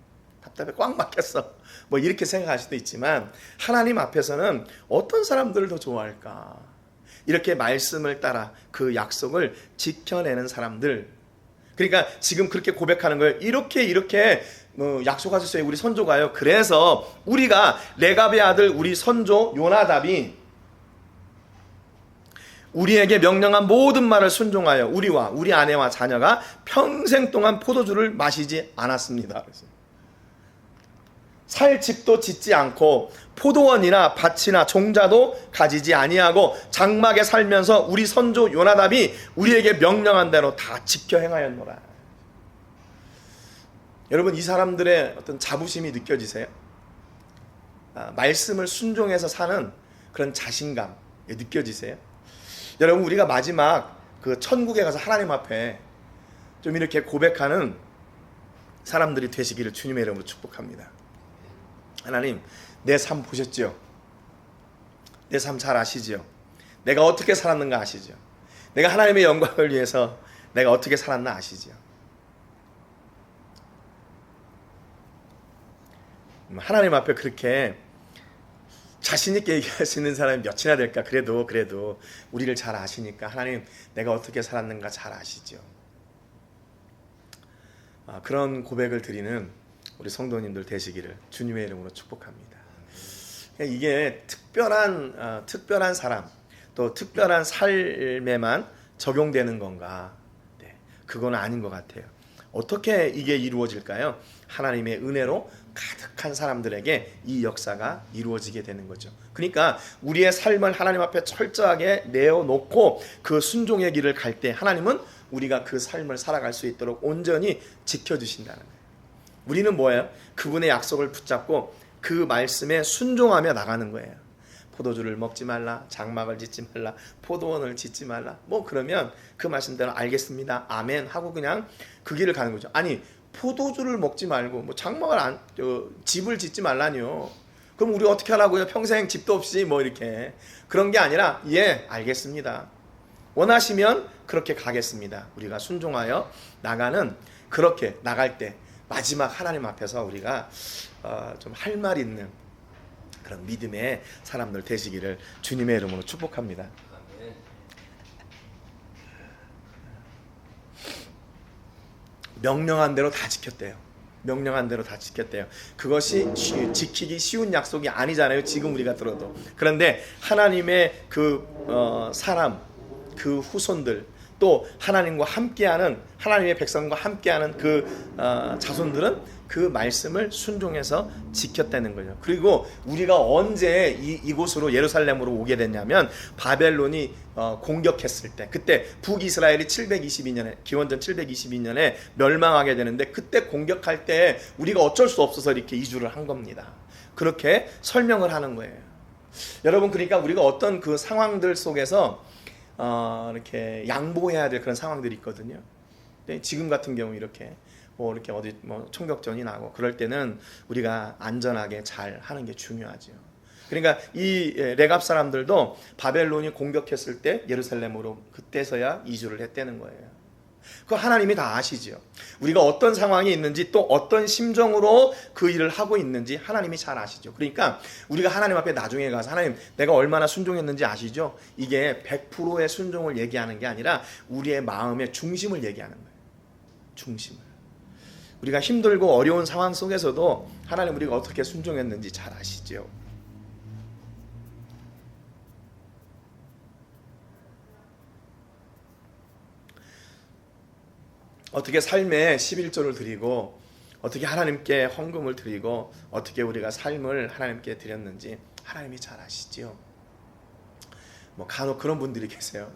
꽉 막혔어 뭐 이렇게 생각할 수도 있지만 하나님 앞에서는 어떤 사람들을 더 좋아할까? 이렇게 말씀을 따라 그 약속을 지켜내는 사람들. 그러니까 지금 그렇게 고백하는 거예요. 이렇게 약속하셨어요. 우리 선조가요. 그래서 우리가 레갑의 아들 우리 선조 요나답이 우리에게 명령한 모든 말을 순종하여 우리와 우리 아내와 자녀가 평생 동안 포도주를 마시지 않았습니다. 살 집도 짓지 않고 포도원이나 밭이나 종자도 가지지 아니하고 장막에 살면서 우리 선조 요나답이 우리에게 명령한 대로 다 지켜 행하였노라. 여러분 이 사람들의 어떤 자부심이 느껴지세요? 말씀을 순종해서 사는 그런 자신감 느껴지세요? 여러분 우리가 마지막 그 천국에 가서 하나님 앞에 좀 이렇게 고백하는 사람들이 되시기를 주님의 이름으로 축복합니다. 하나님 내 삶 보셨지요? 내 삶 잘 아시지요? 내가 어떻게 살았는가 아시죠? 내가 하나님의 영광을 위해서 내가 어떻게 살았나 아시죠? 하나님 앞에 그렇게 자신 있게 얘기할 수 있는 사람이 몇이나 될까? 그래도 우리를 잘 아시니까 하나님 내가 어떻게 살았는가 잘 아시죠. 그런 고백을 드리는 우리 성도님들 되시기를 주님의 이름으로 축복합니다. 이게 특별한 사람 또 특별한 삶에만 적용되는 건가? 네, 그건 아닌 것 같아요. 어떻게 이게 이루어질까요? 하나님의 은혜로 가득한 사람들에게 이 역사가 이루어지게 되는 거죠. 그러니까 우리의 삶을 하나님 앞에 철저하게 내어놓고 그 순종의 길을 갈 때 하나님은 우리가 그 삶을 살아갈 수 있도록 온전히 지켜주신다는 거예요. 우리는 뭐예요? 그분의 약속을 붙잡고 그 말씀에 순종하며 나가는 거예요. 포도주를 먹지 말라, 장막을 짓지 말라, 포도원을 짓지 말라. 뭐 그러면 그 말씀대로 알겠습니다, 아멘 하고 그냥 그 길을 가는 거죠. 아니, 포도주를 먹지 말고 뭐 장막을 집을 짓지 말라니요. 그럼 우리 어떻게 하라고요? 평생 집도 없이 뭐 이렇게. 그런 게 아니라 예, 알겠습니다, 원하시면 그렇게 가겠습니다. 우리가 순종하여 나가는, 그렇게 나갈 때 마지막 하나님 앞에서 우리가 좀 할 말 있는 그런 믿음의 사람들 되시기를 주님의 이름으로 축복합니다. 아멘. 명령한 대로 다 지켰대요. 명령한 대로 다 지켰대요. 그것이 지키기 쉬운 약속이 아니잖아요, 지금 우리가 들어도. 그런데 하나님의 그 사람, 그 후손들, 또 하나님과 함께하는, 하나님의 백성과 함께하는 그 자손들은 그 말씀을 순종해서 지켰다는 거죠. 그리고 우리가 언제 이곳으로 예루살렘으로 오게 됐냐면 바벨론이 공격했을 때, 그때 북이스라엘이 722년에 기원전 722년에 멸망하게 되는데, 그때 공격할 때 우리가 어쩔 수 없어서 이렇게 이주를 한 겁니다. 그렇게 설명을 하는 거예요. 여러분, 그러니까 우리가 어떤 그 상황들 속에서 이렇게 양보해야 될 그런 상황들이 있거든요. 지금 같은 경우 이렇게 어디 총격전이 나고 그럴 때는 우리가 안전하게 잘 하는 게 중요하죠. 그러니까 이 레갑 사람들도 바벨론이 공격했을 때 예루살렘으로 그때서야 이주를 했다는 거예요. 그거 하나님이 다 아시죠. 우리가 어떤 상황이 있는지, 또 어떤 심정으로 그 일을 하고 있는지 하나님이 잘 아시죠. 그러니까 우리가 하나님 앞에 나중에 가서 하나님, 내가 얼마나 순종했는지 아시죠? 이게 100%의 순종을 얘기하는 게 아니라 우리의 마음의 중심을 얘기하는 거예요. 중심을. 우리가 힘들고 어려운 상황 속에서도 하나님, 우리가 어떻게 순종했는지 잘 아시죠. 어떻게 삶에 11조를 드리고, 어떻게 하나님께 헌금을 드리고, 어떻게 우리가 삶을 하나님께 드렸는지 하나님이 잘 아시죠. 간혹 그런 분들이 계세요.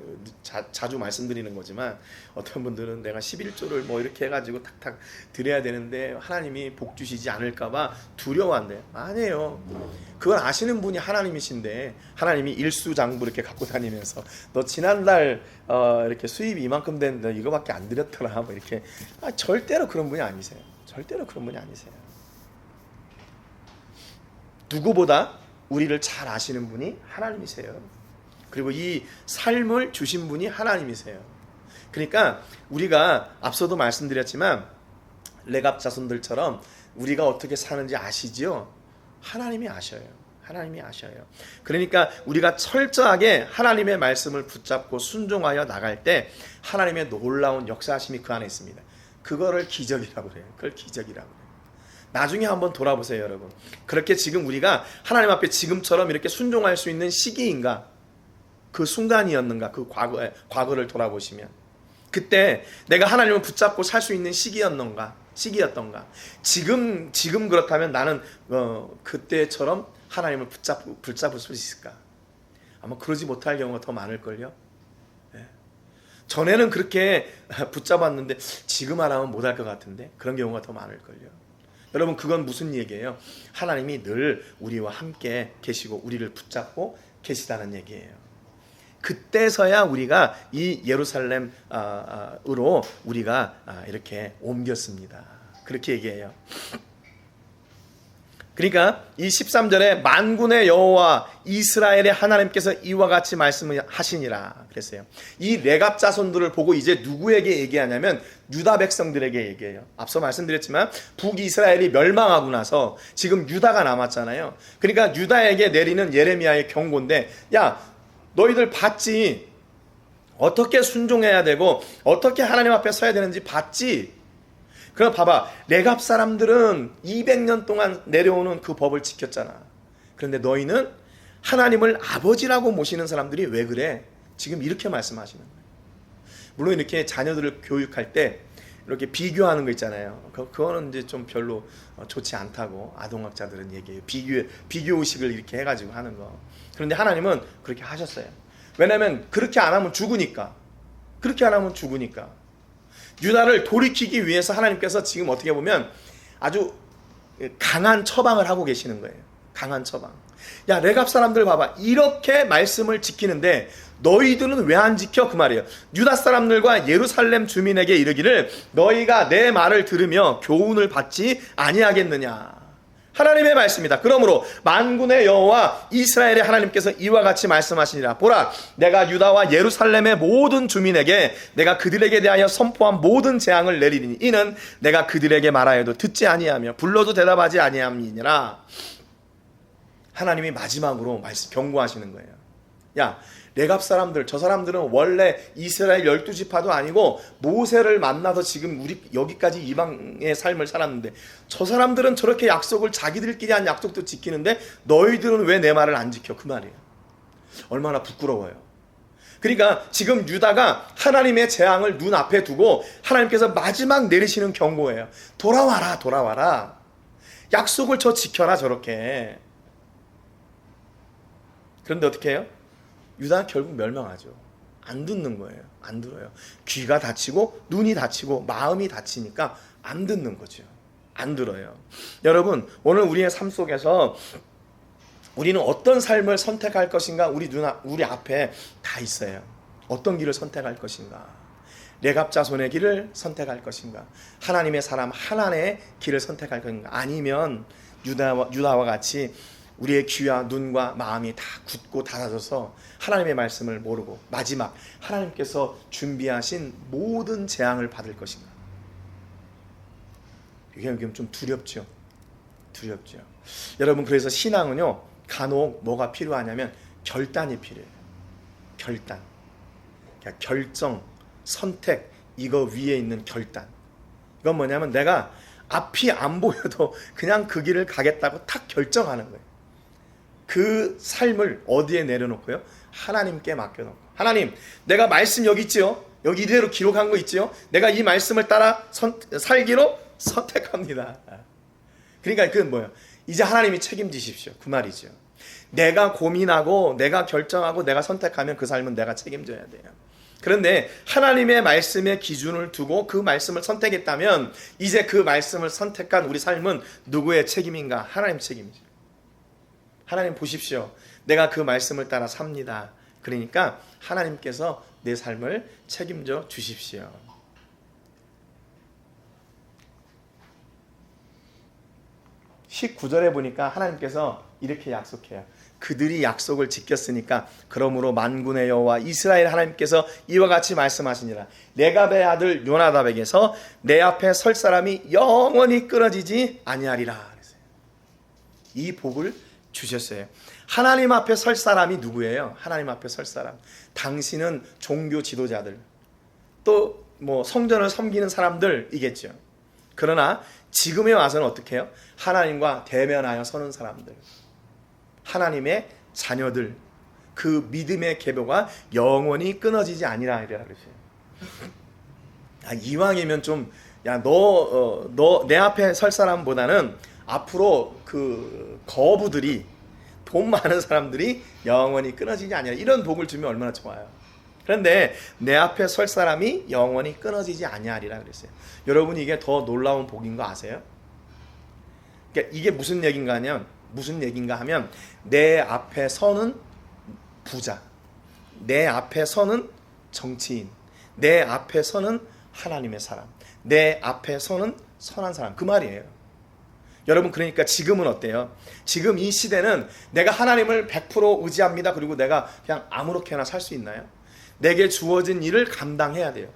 자주 말씀드리는 거지만, 어떤 분들은 내가 11조를 이렇게 해가지고 탁탁 드려야 되는데 하나님이 복 주시지 않을까봐 두려워한대요. 아니에요. 그걸 아시는 분이 하나님이신데, 하나님이 일수장부 이렇게 갖고 다니면서 너 지난달 이렇게 수입이 이만큼 됐는데 이거밖에 안 드렸더라, 이렇게. 절대로 그런 분이 아니세요. 절대로 그런 분이 아니세요. 누구보다 우리를 잘 아시는 분이 하나님이세요. 그리고 이 삶을 주신 분이 하나님이세요. 그러니까 우리가 앞서도 말씀드렸지만 레갑 자손들처럼 우리가 어떻게 사는지 아시죠? 하나님이 아셔요. 하나님이 아셔요. 그러니까 우리가 철저하게 하나님의 말씀을 붙잡고 순종하여 나갈 때 하나님의 놀라운 역사하심이 그 안에 있습니다. 그거를 기적이라고 그래요. 그걸 기적이라고 그래요. 나중에 한번 돌아보세요, 여러분. 그렇게 지금 우리가 하나님 앞에 지금처럼 이렇게 순종할 수 있는 시기인가? 그 순간이었는가? 그 과거를 돌아보시면 그때 내가 하나님을 붙잡고 살 수 있는 시기였던가? 지금 그렇다면 나는 그때처럼 하나님을 붙잡을 수 있을까? 아마 그러지 못할 경우가 더 많을걸요. 네. 전에는 그렇게 붙잡았는데 지금 하라면 못할 것 같은데, 그런 경우가 더 많을걸요. 여러분, 그건 무슨 얘기예요? 하나님이 늘 우리와 함께 계시고 우리를 붙잡고 계시다는 얘기예요. 그때서야 우리가 이 예루살렘으로 우리가 이렇게 옮겼습니다. 그렇게 얘기해요. 그러니까 이 13절에 만군의 여호와 이스라엘의 하나님께서 이와 같이 말씀을 하시니라 그랬어요. 이 레갑 자손들을 보고 이제 누구에게 얘기하냐면 유다 백성들에게 얘기해요. 앞서 말씀드렸지만 북이스라엘이 멸망하고 나서 지금 유다가 남았잖아요. 그러니까 유다에게 내리는 예레미야의 경고인데, 야, 너희들 봤지? 어떻게 순종해야 되고 어떻게 하나님 앞에 서야 되는지 봤지? 그럼 봐봐, 레갑 사람들은 200년 동안 내려오는 그 법을 지켰잖아. 그런데 너희는 하나님을 아버지라고 모시는 사람들이 왜 그래? 지금 이렇게 말씀하시는 거예요. 물론 이렇게 자녀들을 교육할 때 이렇게 비교하는 거 있잖아요. 그거는 이제 좀 별로 좋지 않다고 아동학자들은 얘기해요. 비교 의식을 이렇게 해가지고 하는 거. 그런데 하나님은 그렇게 하셨어요. 왜냐하면 그렇게 안 하면 죽으니까. 그렇게 안 하면 죽으니까. 유다를 돌이키기 위해서 하나님께서 지금 어떻게 보면 아주 강한 처방을 하고 계시는 거예요. 강한 처방. 야, 레갑 사람들 봐봐. 이렇게 말씀을 지키는데 너희들은 왜 안 지켜? 그 말이에요. 유다 사람들과 예루살렘 주민에게 이르기를 너희가 내 말을 들으며 교훈을 받지 아니하겠느냐. 하나님의 말씀이다. 그러므로 만군의 여호와 이스라엘의 하나님께서 이와 같이 말씀하시니라. 보라, 내가 유다와 예루살렘의 모든 주민에게 내가 그들에게 대하여 선포한 모든 재앙을 내리리니 이는 내가 그들에게 말하여도 듣지 아니하며 불러도 대답하지 아니함이니라. 하나님이 마지막으로 경고하시는 거예요. 야, 레갑 사람들, 저 사람들은 원래 이스라엘 12지파도 아니고 모세를 만나서 지금 우리 여기까지 이방의 삶을 살았는데 저 사람들은 저렇게 약속을 자기들끼리 한 약속도 지키는데 너희들은 왜 내 말을 안 지켜? 그 말이에요. 얼마나 부끄러워요. 그러니까 지금 유다가 하나님의 재앙을 눈앞에 두고 하나님께서 마지막 내리시는 경고예요. 돌아와라, 돌아와라. 약속을 저 지켜라, 저렇게. 그런데 어떻게 해요? 유다는 결국 멸망하죠. 안 듣는 거예요. 안 들어요. 귀가 다치고 눈이 다치고 마음이 다치니까 안 듣는 거죠. 안 들어요. 여러분, 오늘 우리의 삶 속에서 우리는 어떤 삶을 선택할 것인가? 우리 앞에 다 있어요. 어떤 길을 선택할 것인가? 레갑 자손의 길을 선택할 것인가? 하나님의 사람 하나님의 길을 선택할 것인가? 아니면 유다와 같이 우리의 귀와 눈과 마음이 다 굳고 닫아져서 하나님의 말씀을 모르고 마지막 하나님께서 준비하신 모든 재앙을 받을 것인가? 이게 좀 두렵죠. 두렵죠. 여러분, 그래서 신앙은요, 간혹 뭐가 필요하냐면 결단이 필요해요. 결단. 그러니까 결정, 선택, 이거 위에 있는 결단. 이건 뭐냐면 내가 앞이 안 보여도 그냥 그 길을 가겠다고 탁 결정하는 거예요. 그 삶을 어디에 내려놓고요? 하나님께 맡겨놓고. 하나님, 내가 말씀 여기 있지요? 여기 이대로 기록한 거 있지요? 내가 이 말씀을 따라 살기로 선택합니다. 그러니까 그건 뭐예요? 이제 하나님이 책임지십시오. 그 말이죠. 내가 고민하고 내가 결정하고 내가 선택하면 그 삶은 내가 책임져야 돼요. 그런데 하나님의 말씀의 기준을 두고 그 말씀을 선택했다면 이제 그 말씀을 선택한 우리 삶은 누구의 책임인가? 하나님 책임이죠. 하나님 보십시오. 내가 그 말씀을 따라 삽니다. 그러니까 하나님께서 내 삶을 책임져 주십시오. 십 19절에 보니까 하나님께서 이렇게 약속해요. 그들이 약속을 지켰으니까 그러므로 만군의 여호와 이스라엘 하나님께서 이와 같이 말씀하시니라. 레갑의 아들 요나답에게서 내 앞에 설 사람이 영원히 끊어지지 아니하리라. 그랬어요. 이 복을 주셨어요. 하나님 앞에 설 사람이 누구예요? 하나님 앞에 설 사람. 당신은 종교 지도자들, 또 뭐 성전을 섬기는 사람들이겠죠. 그러나 지금에 와서는 어떻게 해요? 하나님과 대면하여 서는 사람들, 하나님의 자녀들, 그 믿음의 계보가 영원히 끊어지지 아니라 그러세요. 이왕이면 좀, 야, 너 내 앞에 설 사람보다는 앞으로 그 거부들이, 돈 많은 사람들이 영원히 끊어지지 아니라, 이런 복을 주면 얼마나 좋아요. 그런데 내 앞에 설 사람이 영원히 끊어지지 아니하리라 그랬어요. 여러분, 이게 더 놀라운 복인 거 아세요? 그러니까 이게 무슨 얘기인가 하면 내 앞에 서는 부자, 내 앞에 서는 정치인, 내 앞에 서는 하나님의 사람, 내 앞에 서는 선한 사람, 그 말이에요. 여러분, 그러니까 지금은 어때요? 지금 이 시대는 내가 하나님을 100% 의지합니다. 그리고 내가 그냥 아무렇게나 살 수 있나요? 내게 주어진 일을 감당해야 돼요.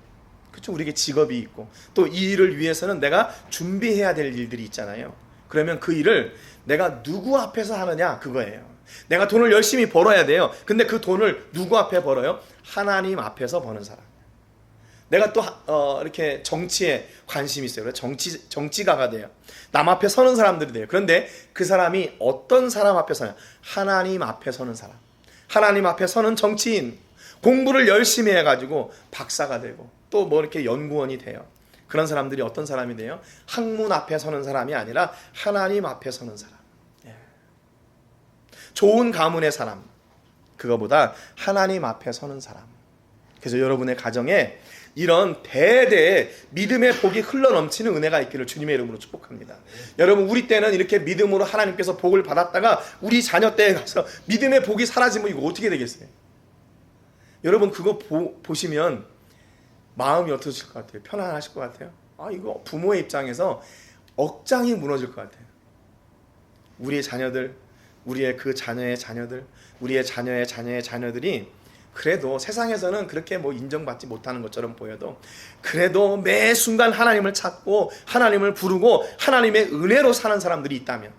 그렇죠? 우리에게 직업이 있고 또 이 일을 위해서는 내가 준비해야 될 일들이 있잖아요. 그러면 그 일을 내가 누구 앞에서 하느냐, 그거예요. 내가 돈을 열심히 벌어야 돼요. 근데 그 돈을 누구 앞에 벌어요? 하나님 앞에서 버는 사람. 내가 또 이렇게 정치에 관심이 있어요. 그래서 정치가가 돼요. 남 앞에 서는 사람들이 돼요. 그런데 그 사람이 어떤 사람 앞에 서냐? 하나님 앞에 서는 사람. 하나님 앞에 서는 정치인. 공부를 열심히 해가지고 박사가 되고 또 뭐 이렇게 연구원이 돼요. 그런 사람들이 어떤 사람이 돼요? 학문 앞에 서는 사람이 아니라 하나님 앞에 서는 사람. 좋은 가문의 사람, 그거보다 하나님 앞에 서는 사람. 그래서 여러분의 가정에 이런 대대의 믿음의 복이 흘러넘치는 은혜가 있기를 주님의 이름으로 축복합니다. 여러분, 우리 때는 이렇게 믿음으로 하나님께서 복을 받았다가 우리 자녀 때에 가서 믿음의 복이 사라지면 이거 어떻게 되겠어요? 여러분, 그거 보시면 마음이 어떠실 것 같아요? 편안하실 것 같아요? 이거 부모의 입장에서 억장이 무너질 것 같아요. 우리의 자녀들, 우리의 그 자녀의 자녀들, 우리의 자녀의 자녀의 자녀들이 그래도 세상에서는 그렇게 뭐 인정받지 못하는 것처럼 보여도 그래도 매 순간 하나님을 찾고 하나님을 부르고 하나님의 은혜로 사는 사람들이 있다면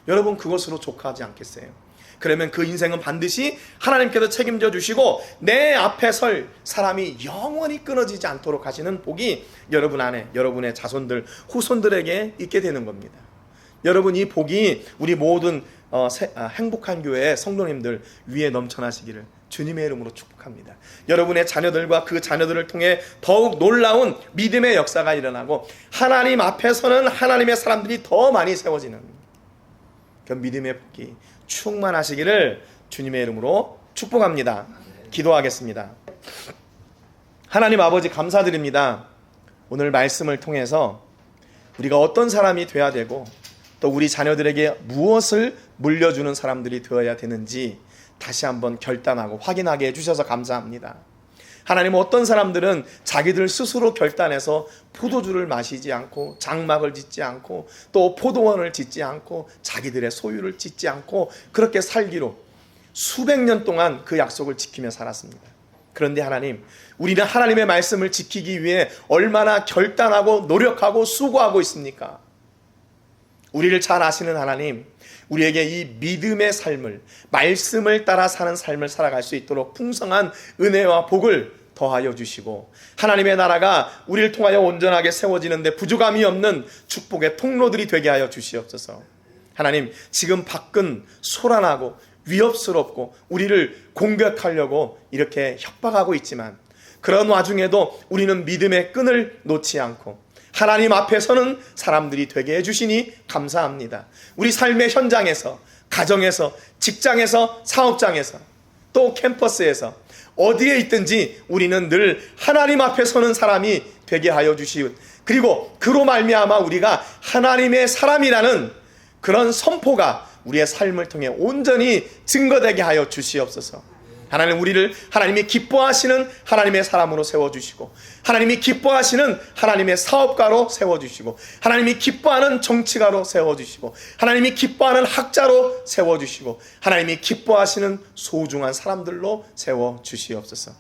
여러분, 그것으로 족하지 않겠어요? 그러면 그 인생은 반드시 하나님께서 책임져 주시고 내 앞에 설 사람이 영원히 끊어지지 않도록 하시는 복이 여러분 안에, 여러분의 자손들, 후손들에게 있게 되는 겁니다. 여러분, 이 복이 우리 모든 행복한 교회의 성도님들 위에 넘쳐나시기를 주님의 이름으로 축복합니다. 여러분의 자녀들과 그 자녀들을 통해 더욱 놀라운 믿음의 역사가 일어나고 하나님 앞에서는 하나님의 사람들이 더 많이 세워지는 그 믿음의 복이 충만하시기를 주님의 이름으로 축복합니다. 기도하겠습니다. 하나님 아버지, 감사드립니다. 오늘 말씀을 통해서 우리가 어떤 사람이 되어야 되고 또 우리 자녀들에게 무엇을 물려주는 사람들이 되어야 되는지 다시 한번 결단하고 확인하게 해주셔서 감사합니다. 하나님, 어떤 사람들은 자기들 스스로 결단해서 포도주를 마시지 않고 장막을 짓지 않고 또 포도원을 짓지 않고 자기들의 소유를 짓지 않고 그렇게 살기로 수백 년 동안 그 약속을 지키며 살았습니다. 그런데 하나님, 우리는 하나님의 말씀을 지키기 위해 얼마나 결단하고 노력하고 수고하고 있습니까? 우리를 잘 아시는 하나님, 우리에게 이 믿음의 삶을, 말씀을 따라 사는 삶을 살아갈 수 있도록 풍성한 은혜와 복을 더하여 주시고 하나님의 나라가 우리를 통하여 온전하게 세워지는데 부족함이 없는 축복의 통로들이 되게 하여 주시옵소서. 하나님, 지금 밖은 소란하고 위협스럽고 우리를 공격하려고 이렇게 협박하고 있지만 그런 와중에도 우리는 믿음의 끈을 놓지 않고 하나님 앞에 서는 사람들이 되게 해주시니 감사합니다. 우리 삶의 현장에서, 가정에서, 직장에서, 사업장에서, 또 캠퍼스에서 어디에 있든지 우리는 늘 하나님 앞에 서는 사람이 되게 하여 주시오. 그리고 그로 말미암아 우리가 하나님의 사람이라는 그런 선포가 우리의 삶을 통해 온전히 증거되게 하여 주시옵소서. 하나님, 우리를 하나님이 기뻐하시는 하나님의 사람으로 세워주시고 하나님이 기뻐하시는 하나님의 사업가로 세워주시고 하나님이 기뻐하는 정치가로 세워주시고 하나님이 기뻐하는 학자로 세워주시고 하나님이 기뻐하시는 소중한 사람들로 세워주시옵소서.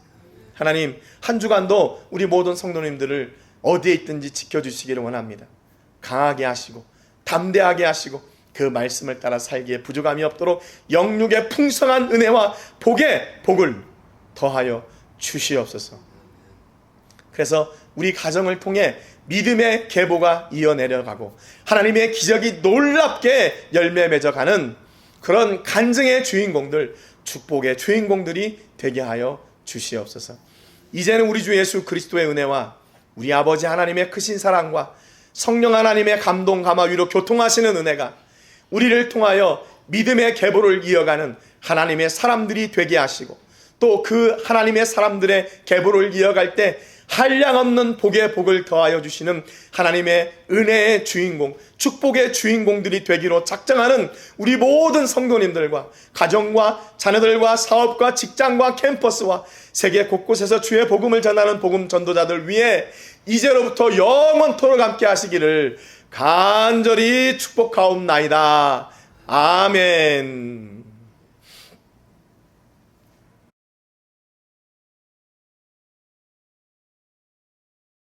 하나님, 한 주간도 우리 모든 성도님들을 어디에 있든지 지켜주시기를 원합니다. 강하게 하시고 담대하게 하시고 그 말씀을 따라 살기에 부족함이 없도록 영육의 풍성한 은혜와 복의 복을 더하여 주시옵소서. 그래서 우리 가정을 통해 믿음의 계보가 이어내려가고 하나님의 기적이 놀랍게 열매 맺어가는 그런 간증의 주인공들, 축복의 주인공들이 되게 하여 주시옵소서. 이제는 우리 주 예수 그리스도의 은혜와 우리 아버지 하나님의 크신 사랑과 성령 하나님의 감동, 감화, 위로 교통하시는 은혜가 우리를 통하여 믿음의 계보를 이어가는 하나님의 사람들이 되게 하시고 또 그 하나님의 사람들의 계보를 이어갈 때 한량없는 복의 복을 더하여 주시는 하나님의 은혜의 주인공, 축복의 주인공들이 되기로 작정하는 우리 모든 성도님들과 가정과 자녀들과 사업과 직장과 캠퍼스와 세계 곳곳에서 주의 복음을 전하는 복음 전도자들 위해 이제로부터 영원토록 함께 하시기를 간절히 축복하옵나이다. 아멘.